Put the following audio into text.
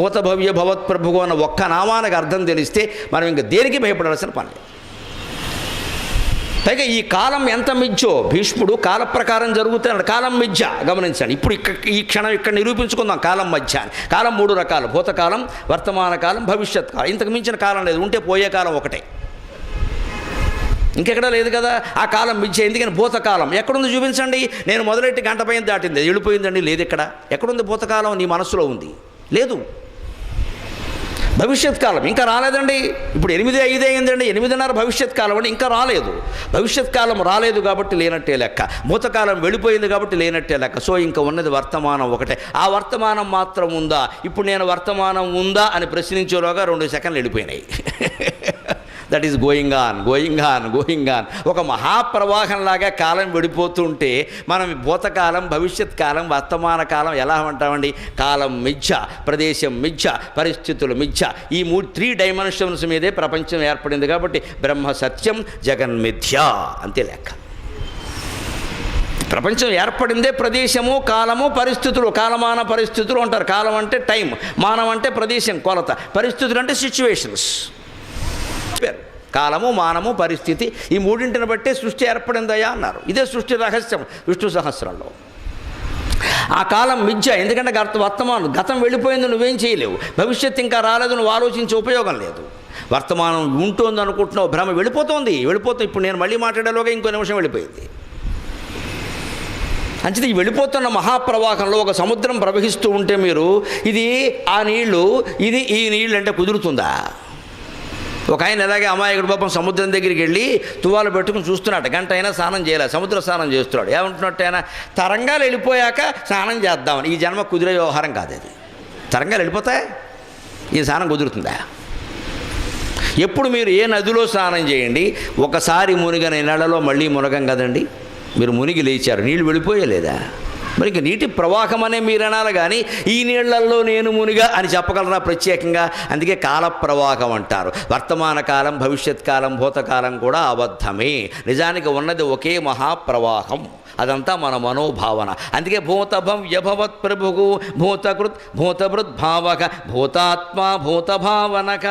భూత భవ్య భవత్ ప్రభువు అన్న ఒక్క నామానికి అర్థం తెలిస్తే మనం ఇంక దేనికి భయపడాల్సిన పని. పైగా ఈ కాలం ఎంత మిథ్యో భీష్ముడు కాల ప్రకారం జరుగుతున్నాడు. కాలం మిథ్య గమనించండి. ఇప్పుడు ఈ క్షణం ఇక్కడ నిరూపించుకుందాం కాలం మధ్య అని. కాలం మూడు రకాలు: భూతకాలం, వర్తమాన కాలం, భవిష్యత్ కాలం. ఇంతకు మించిన కాలం లేదు. ఉంటే పోయే కాలం ఒకటే, ఇంకెక్కడా లేదు కదా. ఆ కాలం మిథ్య. ఎందుకని భూతకాలం ఎక్కడుంది చూపించండి. నేను మొదలెట్టి గంట పైన దాటింది, వెళ్ళిపోయిందండి. లేదు. ఇక్కడ ఎక్కడుంది భూతకాలం? నీ మనస్సులో ఉంది, లేదు. భవిష్యత్ కాలం ఇంకా రాలేదండి. ఇప్పుడు 8:05 అయిందండి, 8:30 భవిష్యత్ కాలం అండి, ఇంకా రాలేదు. భవిష్యత్ కాలం రాలేదు కాబట్టి లేనట్టే లెక్క. భూతకాలం వెళ్ళిపోయింది కాబట్టి లేనట్టే లెక్క. సో ఇంకా ఉన్నది వర్తమానం ఒకటే. ఆ వర్తమానం మాత్రం ఉందా? ఇప్పుడు నేను వర్తమానం ఉందా అని ప్రశ్నించేలోగా 2 సెకండ్లు వెళ్ళిపోయినాయి. That is going on, going on, going on. ఒక మహాప్రవాహంలాగా కాలం వెళ్ళిపోతుంటే మనం భూతకాలం, భవిష్యత్ కాలం, వర్తమాన కాలం ఎలా అంటామండి? కాలం మిథ్య, ప్రదేశం మిథ్య, పరిస్థితులు మిథ్య. ఈ 3 డైమెన్షన్స్ మీదే ప్రపంచం ఏర్పడింది కాబట్టి బ్రహ్మ సత్యం, జగన్ మిథ్య, అంతే లెక్క. ప్రపంచం ఏర్పడిందే ప్రదేశము, కాలము, పరిస్థితులు. కాలమాన పరిస్థితులు అంటారు. కాలం అంటే టైం, మానం అంటే ప్రదేశం, కొలత, పరిస్థితులు అంటే సిచ్యువేషన్స్. కాలము, మానము, పరిస్థితి, ఈ 3ంటిని బట్టే సృష్టి ఏర్పడిందయ్యా అన్నారు. ఇదే సృష్టి రహస్యం విష్ణు సహస్రంలో. ఆ కాలం మిథ్య. ఎందుకంటే వర్తమానం, గతం వెళ్ళిపోయింది, నువ్వేం చేయలేవు. భవిష్యత్తు ఇంకా రాలేదు, నువ్వు ఆలోచించే ఉపయోగం లేదు. వర్తమానం ఉంటుంది అనుకుంటున్నావు, భ్రమ వెళ్ళిపోతుంది. ఇప్పుడు నేను మళ్ళీ మాట్లాడేలోగా ఇంకో నిమిషం వెళ్ళిపోయింది. అంచేది ఈ వెళ్ళిపోతున్న మహాప్రవాహంలో ఒక సముద్రం ప్రవహిస్తూ ఉంటే మీరు ఇది ఆ నీళ్లు, ఇది ఈ నీళ్ళు అంటే కుదురుతుందా? ఒక ఆయన ఎలాగే అమాయకుడు పాపం సముద్రం దగ్గరికి వెళ్ళి తువాలు పెట్టుకుని చూస్తున్నాడు. గంట అయినా స్నానం చేయలే, సముద్ర స్నానం చేస్తున్నాడు. ఏమంటున్నట్టు ఆయన, తరంగాలు వెళ్ళిపోయాక స్నానం చేద్దామని. ఈ జన్మ కుదిరే వ్యవహారం కాదు అది. తరంగాలు వెళ్ళిపోతాయి, ఈ స్నానం కుదురుతుందా? ఎప్పుడు మీరు ఏ నదిలో స్నానం చేయండి, ఒకసారి మునిగని నెలలో మళ్ళీ మునగం కదండి. మీరు మునిగి లేచారు, నీళ్ళు వెళ్ళిపోయలేదా? మరి ఇంక నీటి ప్రవాహం అనే మీరు అనాలి కానీ ఈ నీళ్లల్లో నేను మునిగా అని చెప్పగలరా ప్రత్యేకంగా? అందుకే కాల ప్రవాహం అంటారు. వర్తమాన కాలం, భవిష్యత్ కాలం, భూతకాలం కూడా అబద్ధమే. నిజానికి ఉన్నది ఒకే మహాప్రవాహం. అదంతా మన మనోభావన. అందుకే భూతభం వ్యభవత్ ప్రభువు భూతకృత్ భూతభృత్ భావక భూతాత్మ భూతభావనక.